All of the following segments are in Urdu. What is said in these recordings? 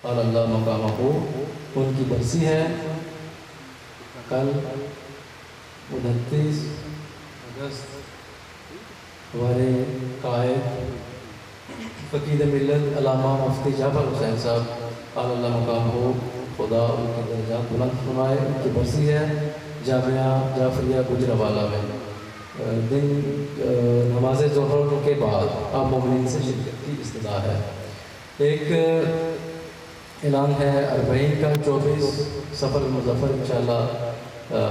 اور اللہ مقامہ کو ان کی برسی ہے کل 29 اگست ہمارے قائد فقید ملت علامہ مفتی جعفر حسین صاحب اللہ مقام ہو خدا ان کے درجات بلند فرمائے، ان کی برسی ہے جامعہ جعفریہ گجرانوالہ میں دن نماز ظہر کے بعد آپ مومنین سے شرکت کی استدعا ہے۔ ایک اعلان ہے 40 کا 24 سفر المظفر انشاءاللہ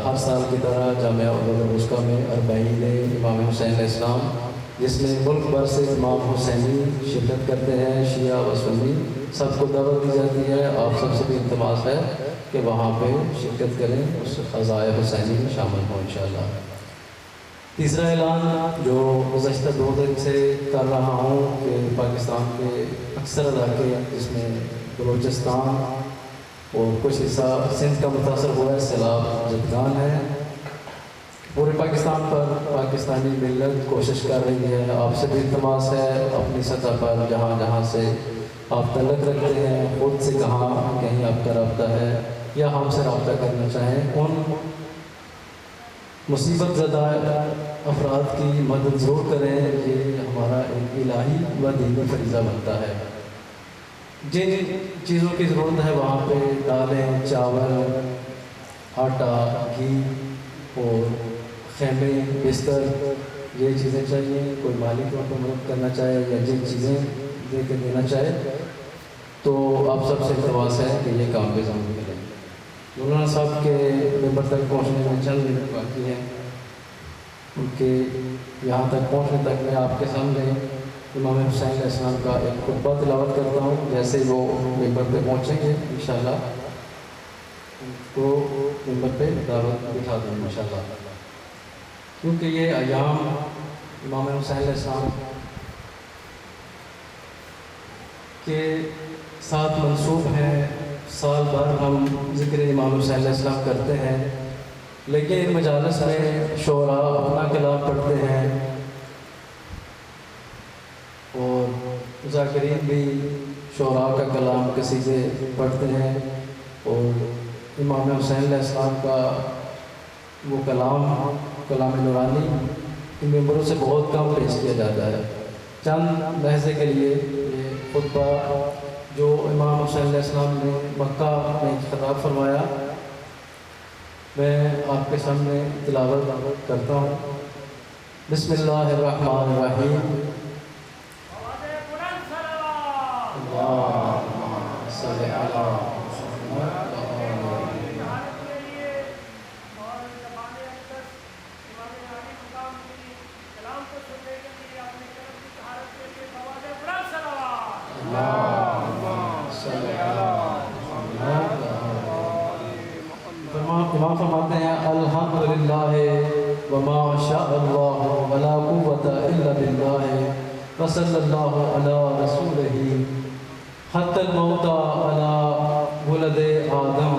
ہر سال کی طرح جامعہ الوسطیٰ میں 40 امام حسین علیہ السلام جس میں ملک بھر سے امام حسینی شرکت کرتے ہیں، شیعہ و سنی سب کو دعوت دی جاتی ہے۔ آپ سب سے بھی التماس ہے کہ وہاں پہ شرکت کریں، اس قضائے حسینی میں شامل ہوں انشاءاللہ۔ تیسرا اعلان جو گزشتہ 2 دن سے کر رہا ہوں کہ پاکستان کے اکثر علاقے جس میں بلوچستان اور کچھ حصہ سندھ کا متاثر ہوا ہے، سیلاب زدگان ہے، پورے پاکستان پر پاکستانی ملت کوشش کر رہی ہے۔ آپ سے بھی التماس ہے اپنی سطح پر جہاں جہاں سے آپ تعلق رکھتے ہیں، خود سے کہاں کہیں آپ کا رابطہ ہے یا ہم سے رابطہ کرنا چاہیں، ان مصیبت زدہ افراد کی مدد ضرور کریں، یہ ہمارا ایک الہی و دینی فریضہ بنتا ہے۔ جن چیزوں کی ضرورت ہے وہاں پہ دالیں، چاول، آٹا، گھی اور خیمے، بستر، یہ چیزیں چاہیے۔ کوئی مالی طور پر مدد کرنا چاہے یا جن چیزیں دے کے دینا چاہے تو آپ سب سے التماس ہے کہ یہ کام پہ ضرور کریں۔ مولانا صاحب کے ممبر تک پہنچنے میں چند منٹ باقی ہیں، ان کے یہاں تک پہنچنے تک میں آپ کے سامنے امام حسین علیہ السلام کا ایک خطبہ تلاوت کرتا ہوں۔ جیسے وہ ممبر پہ پہنچیں گے انشاءاللہ ان کو ممبر پہ دعوت بٹھا دیں انشاءاللہ، کیونکہ یہ ایام امام حسین علیہ السلام کے ساتھ منسوب ہیں۔ سال بھر ہم ذکر امام حسین علیہ السلام کرتے ہیں، لیکن ان مجالس میں شعراء اپنا کلام پڑھتے ہیں اور ذاکرین بھی شعراء کا کلام قصیدے پڑھتے ہیں، اور امام حسین علیہ السلام کا وہ کلام نورانی ان ممبروں سے بہت کم پیش کیا جاتا ہے۔ چند لحظے کے لیے یہ خطبہ جو امام حسین علیہ السلام نے مکہ میں خطاب فرمایا میں آپ کے سامنے تلاوت کرتا ہوں۔ بسم اللہ الرحمن الرحیم۔ اللہم صلی علی محمد۔ امام فرماتے ہیں الحمدللہ وما شاء اللہ ولا قوة الا باللہ وصلی اللہ علی رسولہ حتی الموت علی ولد آدم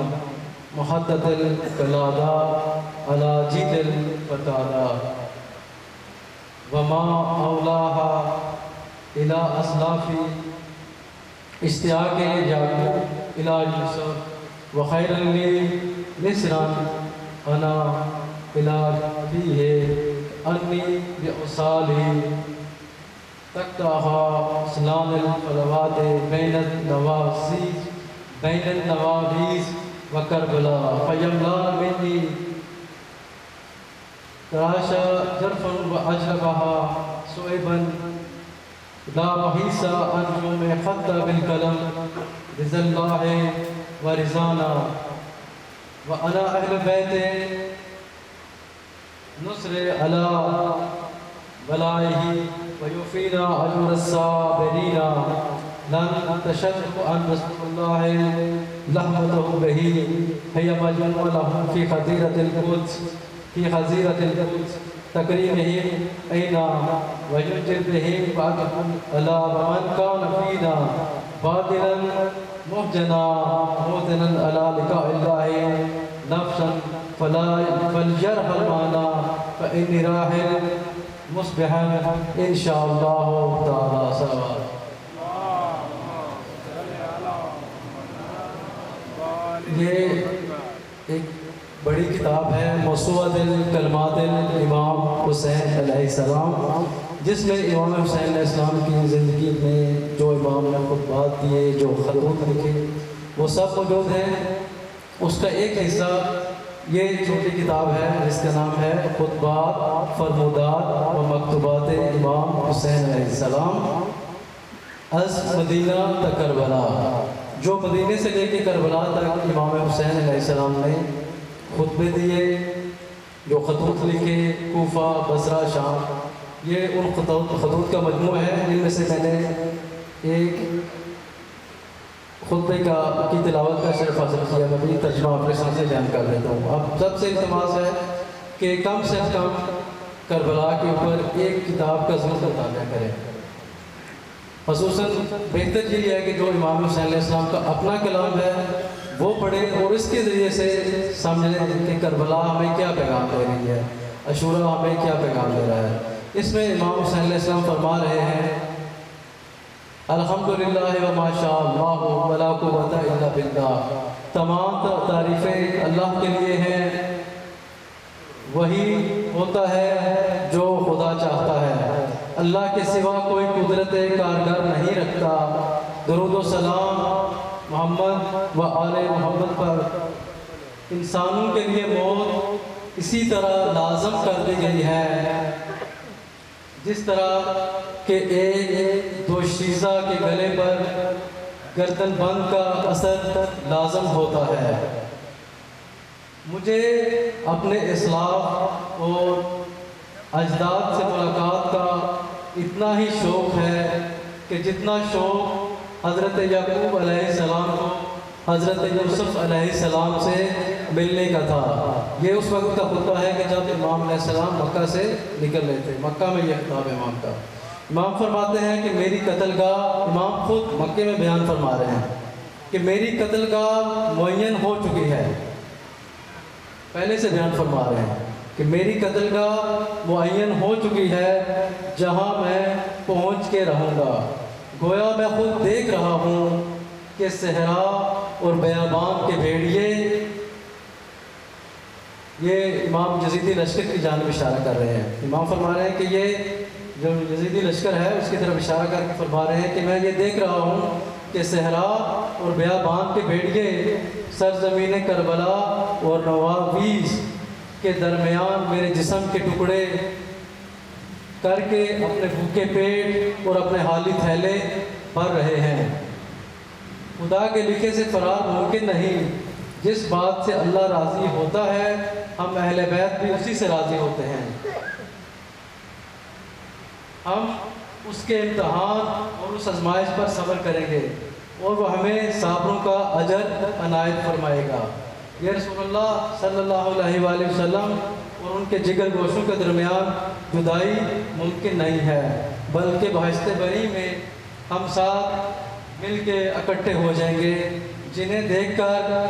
محدد القلادہ علی جید الفتادہ وما اولاہا الى اسلاف اشتیاق یعقوب الى یوسف وخیر لی نسران انا الى فیہ انی بعصالی تقطعها سنان الفلوات بین النواویز وکربلا فیملا منی تراشا جرفا واجلبها سعبا لا محیص انجم خط بالقلم رضا اللہ ورضانا وعلى أهل بيت نصر على ولائه ويوفينا أجر الصابرين لن تشرف عن رسول الله لحمته به هي مجموع لهم في خزيرة القدس تكريمهم أين وينجر بهم بعدهم ألا ومن كان فينا باطلا محجنا موطنا على لقاء الله نفسا فليرح المعنى فإني راحل مصبحا إن شاء الله تعالى سوا۔ یہ ایک بڑی کتاب ہے موسوعۃ کلمات الامام حسین علیہ السلام، جس میں امام حسین علیہ السلام کی زندگی میں جو امام نے خطبات دیے، جو خطوط لکھے، وہ سب موجود ہیں۔ اس کا ایک حصہ یہ چھوٹی کتاب ہے جس کا نام ہے خطبات، فرمودات و مکتوبات امام حسین علیہ السلام از مدینہ تا کربلا، جو مدینے سے لے کے کربلا تک امام حسین علیہ السلام نے خطبے دیے، جو خطوط لکھے کوفہ، بصرہ، شام، یہ ان خطوط کا مجموعہ ہے جن میں سے میں نے ایک خطبے کی تلاوت کا شرف حاصل کیا۔ میں بھی ترجمہ اپنے سامنے بیان کر دیتا ہوں۔ اب سب سے التماس ہے کہ کم سے کم کربلا کے اوپر ایک کتاب کا ضرور مطالعہ کریں۔ خصوصاً بہتر یہ ہے کہ جو امام حسین علیہ السلام کا اپنا کلام ہے وہ پڑھیں اور اس کے ذریعے سے سمجھیں کہ کربلا ہمیں کیا پیغام دے رہی ہے، عاشورہ ہمیں کیا پیغام دے رہا ہے۔ اس میں امام حسین علیہ السلام فرما رہے ہیں الحمدللہ وما شاء اللہ ولا قوت الا باللہ، تمام تعریفیں اللہ کے لیے ہیں، وہی ہوتا ہے جو خدا چاہتا ہے، اللہ کے سوا کوئی قدرت کارگر نہیں رکھتا۔ درود و سلام محمد و آل محمد پر۔ انسانوں کے لیے موت اسی طرح لازم کر دی گئی ہے جس طرح کہ ایک دوشیزہ کے گلے پر گردن بند کا اثر لازم ہوتا ہے۔ مجھے اپنے اسلاف اور اجداد سے ملاقات کا اتنا ہی شوق ہے کہ جتنا شوق حضرت یعقوب علیہ السلام کو حضرت یوسف علیہ السلام سے ملنے کا تھا۔ یہ اس وقت کا خطبہ ہے کہ جب امام علیہ السلام مکہ سے نکل رہے تھے۔ مکہ میں یہ خطاب ہے امام کا۔ امام فرماتے ہیں کہ میری قتل گاہ، امام خود مکے میں بیان فرما رہے ہیں کہ میری قتل گاہ معین ہو چکی ہے، پہلے سے بیان فرما رہے ہیں کہ میری قتل گاہ معین ہو چکی ہے، جہاں میں پہنچ کے رہوں گا۔ گویا میں خود دیکھ رہا ہوں کہ صحرا اور بیابان کے بھیڑیے، یہ امام یزیدی لشکر کی جانب اشارہ کر رہے ہیں۔ امام فرما رہے ہیں کہ یہ جو یزیدی لشکر ہے اس کی طرف اشارہ کر کے فرما رہے ہیں کہ میں یہ دیکھ رہا ہوں کہ صحرا اور بیابان کے بھیڑیے سرزمین کربلا اور نواویز کے درمیان میرے جسم کے ٹکڑے کر کے اپنے بھوکے پیٹ اور اپنے حالی تھیلے بھر رہے ہیں۔ خدا کے لکھے سے فرار ممکن نہیں۔ جس بات سے اللہ راضی ہوتا ہے ہم اہل بیت بھی اسی سے راضی ہوتے ہیں۔ ہم اس کے امتحان اور اس آزمائش پر صبر کریں گے اور وہ ہمیں صابروں کا اجر عنایت فرمائے گا۔ یہ رسول اللہ صلی اللہ علیہ وآلہ وسلم اور ان کے جگر گوشوں کے درمیان جدائی ممکن نہیں ہے، بلکہ بہشت بری میں ہم ساتھ مل کے اکٹھے ہو جائیں گے، جنہیں دیکھ کر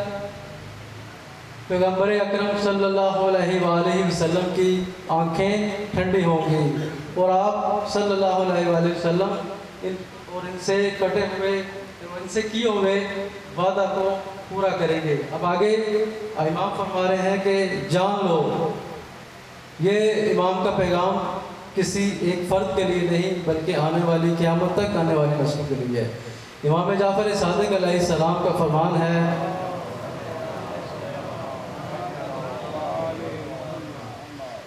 پیغمبر اکرم صلی اللہ علیہ وآلہ وسلم کی آنکھیں ٹھنڈی ہوں گی اور آپ صلی اللہ علیہ وآلہ وسلم ان سے کٹے ہوئے ان سے کیے ہوئے وعدہ کو پورا کریں گے۔ اب آگے امام فرما رہے ہیں کہ جان لو، یہ امام کا پیغام کسی ایک فرد کے لیے نہیں بلکہ آنے والی قیامت تک آنے والی نسل کے لیے ہے۔ امام جعفر صادق علیہ السلام کا فرمان ہے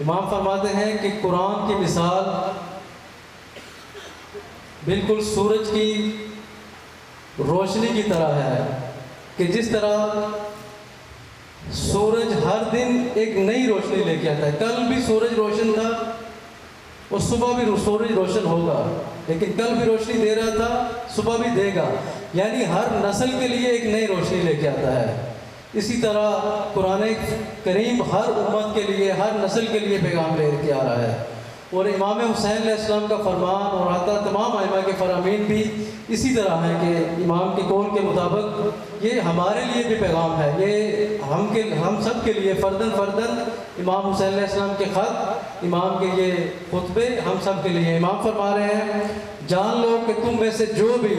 امام فرماتے ہیں کہ قرآن کی مثال بالکل سورج کی روشنی کی طرح ہے کہ جس طرح سورج ہر دن ایک نئی روشنی لے کے آتا ہے۔ کل بھی سورج روشن تھا اور صبح بھی سورج روشن ہوگا، لیکن کل بھی روشنی دے رہا تھا، صبح بھی دے گا، یعنی ہر نسل کے لیے ایک نئی روشنی لے کے آتا ہے۔ اسی طرح قرآن کریم ہر امت کے لیے، ہر نسل کے لیے پیغام لے کے آ رہا ہے۔ اور امام حسین علیہ السلام کا فرمان اور حتی تمام ائمہ کے فرامین بھی اسی طرح ہیں کہ امام کے قول کے مطابق یہ ہمارے لیے بھی پیغام ہے، یہ ہم سب کے لیے فردن امام حسین علیہ السلام کے خط، امام کے یہ خطبے ہم سب کے لیے۔ امام فرما رہے ہیں جان لو کہ تم میں سے جو بھی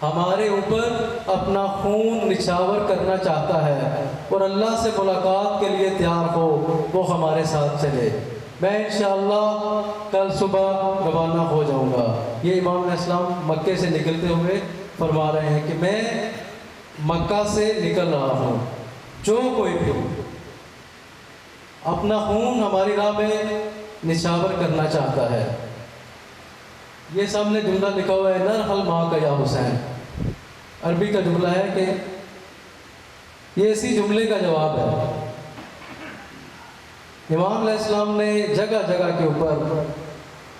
ہمارے اوپر اپنا خون نچھاور کرنا چاہتا ہے اور اللہ سے ملاقات کے لیے تیار ہو، وہ ہمارے ساتھ چلے۔ میں انشاءاللہ کل صبح روانہ ہو جاؤں گا۔ یہ امام علیہ السلام مکے سے نکلتے ہوئے فرما رہے ہیں کہ میں مکہ سے نکل رہا ہوں، جو کوئی بھی اپنا خون ہماری راہ میں نچھاور کرنا چاہتا ہے۔ یہ سامنے جملہ لکھا ہوا ہے، نرحل ماں کا یا حسین، عربی کا جملہ ہے کہ یہ اسی جملے کا جواب ہے۔ امام علیہ السلام نے جگہ جگہ کے اوپر،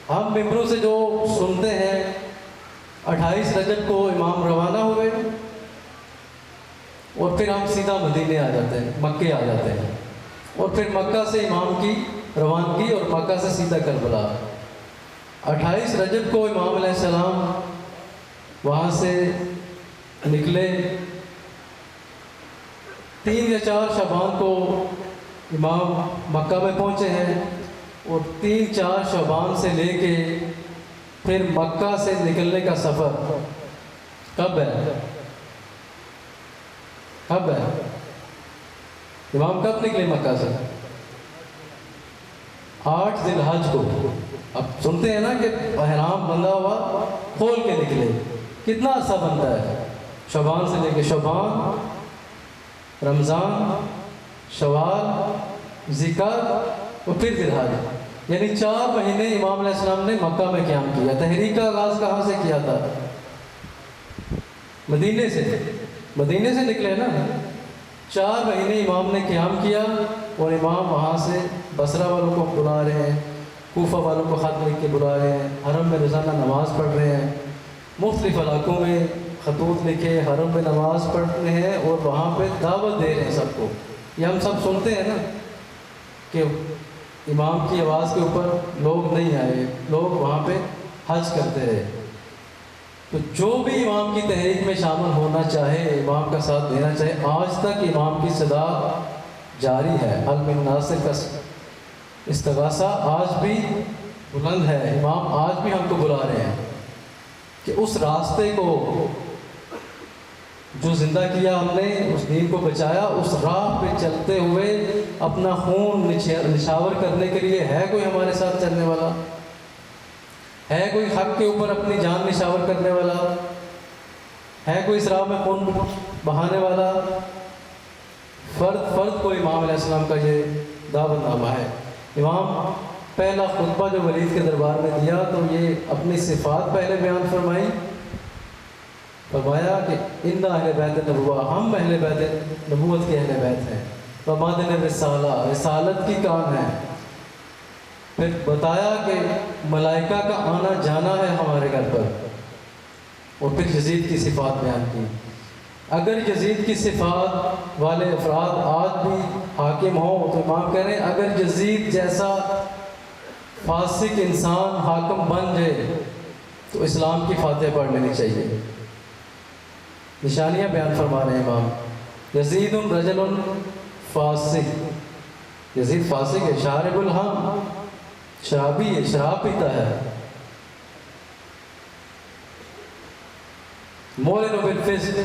ہم ممبروں سے جو سنتے ہیں، 28 رجب کو امام روانہ ہوئے اور پھر ہم سیدھا مدینے آ جاتے ہیں، مکے آ جاتے ہیں، اور پھر مکہ سے امام کی روانگی اور مکہ سے سیدھا کربلا۔ 28 رجب کو امام علیہ السلام وہاں سے نکلے، 3 یا 4 شعبان کو امام مکہ میں پہنچے ہیں، اور 3-4 شعبان سے لے کے پھر مکہ سے نکلنے کا سفر کب ہے؟ کب ہے؟ امام کب نکلے مکہ سے؟ 8 ذی الحج کو۔ اب سنتے ہیں نا کہ احرام بندھا ہوا کھول کے نکلے، کتنا عرصہ بنتا ہے؟ شعبان سے لے کے شعبان، رمضان، شوال، ذیقعدہ اور پھر ذی الحج، یعنی 4 مہینے امام علیہ السلام نے مکہ میں قیام کیا۔ تحریک کا آغاز کہاں سے کیا تھا؟ مدینے سے نکلے نا۔ 4 مہینے امام نے قیام کیا، اور امام وہاں سے بصرہ والوں کو بلا رہے ہیں، کوفہ والوں کو خط لکھ کے بلا رہے ہیں، حرم میں روزانہ نماز پڑھ رہے ہیں، مختلف علاقوں میں خطوط لکھے حرم میں نماز پڑھتے ہیں، اور وہاں پہ دعوت دے رہے ہیں سب کو۔ یہ ہم سب سنتے ہیں نا کہ امام کی آواز کے اوپر لوگ نہیں آئے، لوگ وہاں پہ حج کرتے رہے۔ تو جو بھی امام کی تحریک میں شامل ہونا چاہے، امام کا ساتھ دینا چاہے، آج تک امام کی صدا جاری ہے۔ حل من ناصر کا استغاثہ آج بھی بلند ہے۔ امام آج بھی ہم کو بلا رہے ہیں کہ اس راستے کو جو زندہ کیا ہم نے، اس دین کو بچایا، اس راہ پہ چلتے ہوئے اپنا خون نچھاور کرنے کے لیے ہے کوئی ہمارے ساتھ چلنے والا؟ ہے کوئی حق کے اوپر اپنی جان نچھاور کرنے والا؟ ہے کوئی اس راہ میں خون بہانے والا؟ فرد کو امام علیہ السلام کا یہ دعوت نامہ ہے۔ امام پہلا خطبہ جو ولید کے دربار میں دیا تو یہ اپنی صفات پہلے بیان فرمائی، فرمایا کہ ان اہل بیت نبوہ، ہم اہل بیت نبوت کے اہل بیت ہیں، ومادن رسالہ، رسالت کی کام ہے۔ پھر بتایا کہ ملائکہ کا آنا جانا ہے ہمارے گھر پر، اور پھر یزید کی صفات بیان کی۔ اگر یزید کی صفات والے افراد آج بھی حاکم ہوں تو امام کہہ رہے ہیں اگر یزید جیسا فاسق انسان حاکم بن جائے تو اسلام کی فاتح پڑھ لینی چاہیے۔ نشانیاں بیان فرما رہے ہیں امام، یزید رجل فاسق، یزید فاسق ہے، شارب الحم، شرابی ہے، شراب پیتا ہے، مولن بالفسق،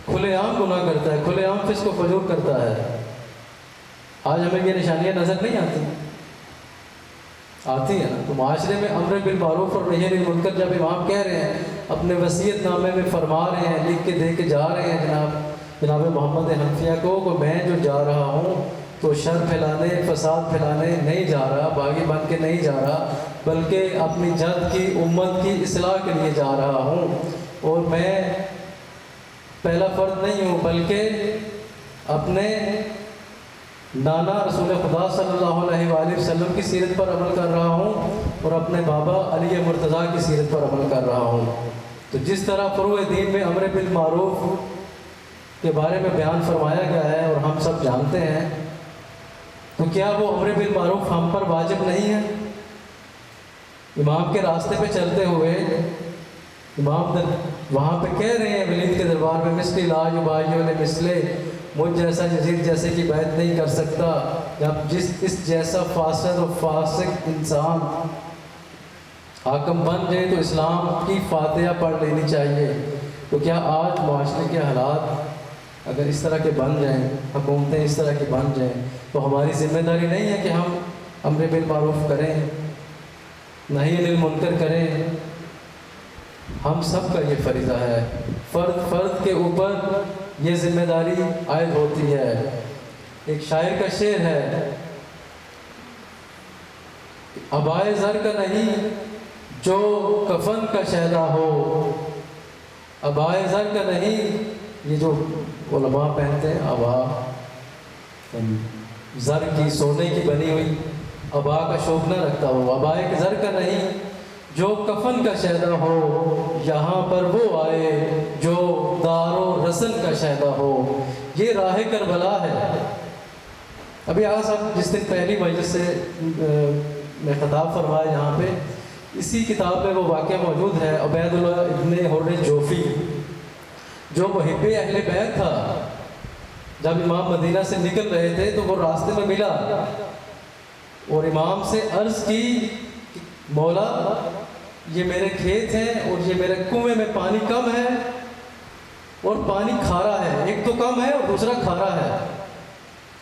کھلے عام گناہ کرتا ہے، کھلے عام فسق و فجور کرتا ہے۔ آج ہمیں یہ نشانیاں نظر نہیں آتی ہیں نا؟ تو معاشرے میں امر بالمعروف اور نہی عن المنکر جب امام کہہ رہے ہیں، اپنے وصیت نامے میں فرما رہے ہیں، لکھ کے دے کے جا رہے ہیں جناب محمد حنفیہ کو کہ میں جو جا رہا ہوں تو شر پھیلانے، فساد پھیلانے نہیں جا رہا، باغی بن کے نہیں جا رہا، بلکہ اپنی جد کی امت کی اصلاح کے لیے جا رہا ہوں، اور میں پہلا فرد نہیں ہوں بلکہ اپنے نانا رسول خدا صلی اللہ علیہ وآلہ وسلم کی سیرت پر عمل کر رہا ہوں، اور اپنے بابا علی مرتضیٰ کی سیرت پر عمل کر رہا ہوں۔ تو جس طرح فروع دین میں امر بالمعروف کے بارے میں بیان فرمایا گیا ہے اور ہم سب جانتے ہیں، تو کیا وہ امر بالمعروف ہم پر واجب نہیں ہے؟ امام کے راستے پہ چلتے ہوئے امام وہاں پہ کہہ رہے ہیں ولید کے دربار میں، مثلی لا یبایع لمثلہ، مجھ جیسا یزید جیسے کی بیعت نہیں کر سکتا، جب اس جیسا فاسد و فاسق انسان حاکم بن جائے تو اسلام کی فاتحہ پڑھ لینی چاہیے۔ تو کیا آج معاشرے کے حالات اگر اس طرح کے بن جائیں، حکومتیں اس طرح کی بن جائیں، تو ہماری ذمہ داری نہیں ہے کہ ہم امر بالمعروف کریں، نہی عن المنکر کریں؟ ہم سب کا یہ فریضہ ہے، فرد کے اوپر یہ ذمہ داری عائد ہوتی ہے۔ ایک شاعر کا شعر ہے، عبائے زر کا نہیں جو کفن کا شیدا ہو، عبائے زر کا نہیں، یہ جو علماء پہنتے ہیں عبا، زر کی سونے کی بنی ہوئی عبا کا شوق نہ رکھتا ہو، عبائے زر کا نہیں جو کفن کا شیدا ہو، یہاں پر وہ آئے جو دار و رسن کا شیدا ہو۔ یہ راہ کربلا ہے۔ ابھی آج صاحب جس دن پہلی مجلس سے میں خطاب فرمایا یہاں پہ، اسی کتاب میں وہ واقعہ موجود ہے، عبید اللہ ابن حر جوفی جو محب اہل بیت تھا، جب امام مدینہ سے نکل رہے تھے تو وہ راستے میں ملا اور امام سے عرض کی، مولا یہ میرے کھیت ہیں اور یہ میرے کنویں میں پانی کم ہے اور پانی کھارا ہے، ایک تو کم ہے اور دوسرا کھارا ہے۔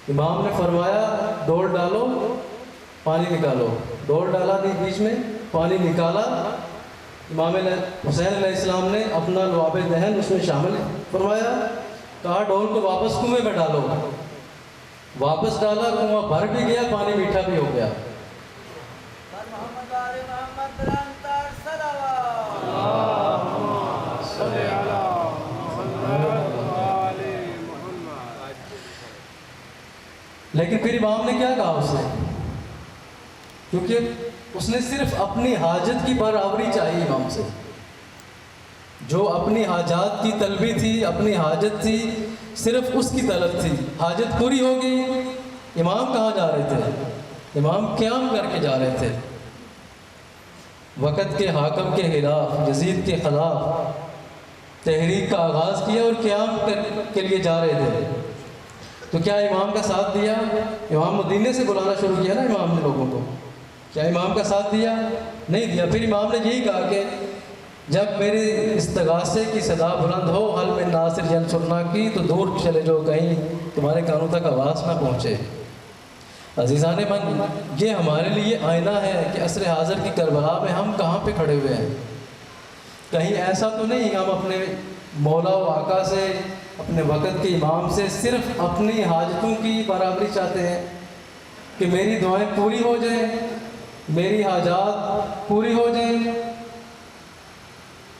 امام نے فرمایا ڈول ڈالو پانی نکالو، ڈول ڈالا بیچ میں، پانی نکالا، امام حسین علیہ السلام نے اپنا لعاب دہن اس میں شامل فرمایا، کہا ڈول کو واپس کنویں میں ڈالو، واپس ڈالا، کنواں بھر بھی گیا، پانی میٹھا بھی ہو گیا۔ لیکن پھر امام نے کیا کہا اس سے؟ کیونکہ اس نے صرف اپنی حاجت کی برابری چاہیے امام سے، جو اپنی حاجات کی طلبی تھی، اپنی حاجت تھی، صرف اس کی طلب تھی، حاجت پوری ہو گئی۔ امام کہاں جا رہے تھے؟ امام قیام کر کے جا رہے تھے، وقت کے حاکم کے خلاف، یزید کے خلاف تحریک کا آغاز کیا اور قیام کے لیے جا رہے تھے۔ تو کیا امام کا ساتھ دیا؟ امام مدینے سے بلانا شروع کیا نا امام نے لوگوں کو، کیا امام کا ساتھ دیا؟ نہیں دیا۔ پھر امام نے یہی کہا کہ جب میرے استغاثے کی صدا بلند ہو، حل میں ناصر ینصرنا کی، تو دور چلے جو کہیں تمہارے کانوں تک آواز نہ پہنچے۔ عزیزان من، یہ ہمارے لیے آئینہ ہے کہ عصر حاضر کی کربلا میں ہم کہاں پہ کھڑے ہوئے ہیں۔ کہیں ایسا تو نہیں ہم اپنے مولا و آقا سے، اپنے وقت کے امام سے صرف اپنی حاجتوں کی برابری چاہتے ہیں کہ میری دعائیں پوری ہو جائیں، میری حاجات پوری ہو جائیں،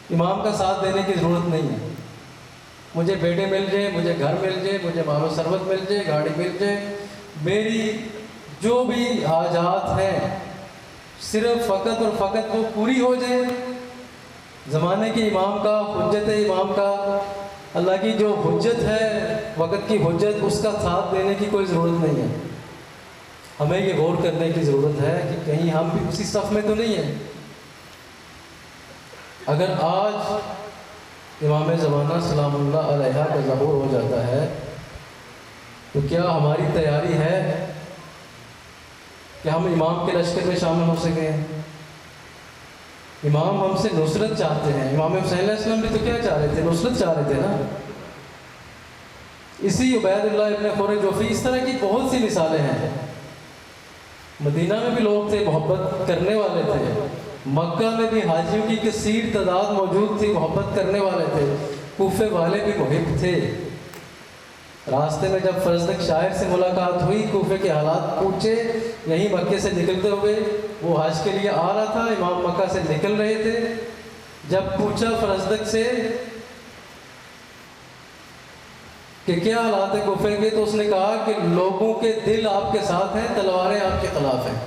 امام کا ساتھ دینے کی ضرورت نہیں ہے۔ مجھے بیٹے مل جائے، مجھے گھر مل جائے، مجھے مال و ثروت مل جائے، گاڑی مل جائے، میری جو بھی حاجات ہیں صرف فقط اور فقط وہ پوری ہو جائیں۔ زمانے کے امام کا، حجت امام کا، اللہ کی جو حجت ہے، وقت کی حجت، اس کا ساتھ دینے کی کوئی ضرورت نہیں ہے۔ ہمیں یہ غور کرنے کی ضرورت ہے کہ کہیں ہم بھی اسی صف میں تو نہیں ہیں۔ اگر آج امام زمانہ سلام اللہ علیہ کا ظہور ہو جاتا ہے تو کیا ہماری تیاری ہے کہ ہم امام کے لشکر میں شامل ہو سکیں؟ امام ہم سے نصرت چاہتے ہیں۔ امام حسین علیہ السلام بھی تو کیا چاہ رہے تھے؟ نصرت چاہ رہے تھے نا۔ اسی عبید اللہ ابن حر جوفی، اس طرح کی بہت سی مثالیں ہیں۔ مدینہ میں بھی لوگ تھے، محبت کرنے والے تھے، مکہ میں بھی حاجیوں کی کثیر تعداد موجود تھی، محبت کرنے والے تھے، کوفے والے بھی محب تھے۔ راستے میں جب فرزدق شاعر سے ملاقات ہوئی، کوفے کے حالات پوچھے، یہیں مکے سے نکلتے ہوئے وہ حج کے لیے آ رہا تھا، امام مکہ سے نکل رہے تھے۔ جب پوچھا فرزدق سے کہ کیا حالات ہے کوفے کے، تو اس نے کہا کہ لوگوں کے دل آپ کے ساتھ ہیں، تلواریں آپ کے خلاف ہیں۔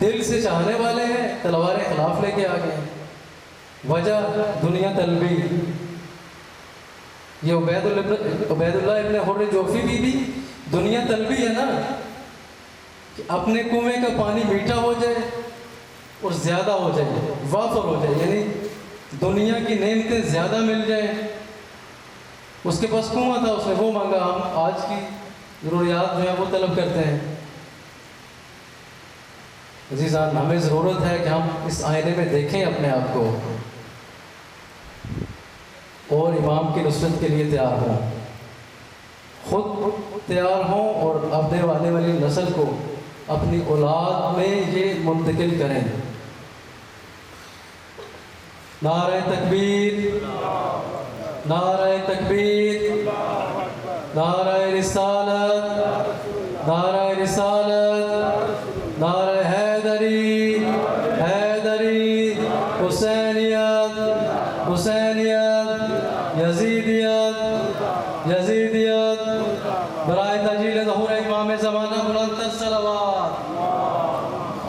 دل سے چاہنے والے ہیں، تلواریں خلاف لے کے آ گئے۔ وجہ دنیا طلبی۔ یہ عبید اللہ ابن حر جوفی بھی دنیا طلبی ہے نا، کہ اپنے کنویں کا پانی میٹھا ہو جائے اور زیادہ ہو جائے، وافر ہو جائے، یعنی دنیا کی نعمتیں زیادہ مل جائیں۔ اس کے پاس کنواں تھا، اس نے وہ مانگا۔ ہم آج کی ضروریات جو ہیں وہ طلب کرتے ہیں۔ عزیزان ہمیں ضرورت ہے کہ ہم اس آئینے میں دیکھیں اپنے آپ کو اور امام کی نصرت کے لیے تیار ہوں، خود تیار ہوں اور اپنے آنے والی نسل کو اپنی اولاد میں یہ منتقل کریں۔ نعرہ تکبیر، نعرہ تکبیر، نعرہ رسالت، نعرہ رسالت، نعرہ حیدری، حیدری، حسینیت، حسینیت، یزیدیت، یزیدیت۔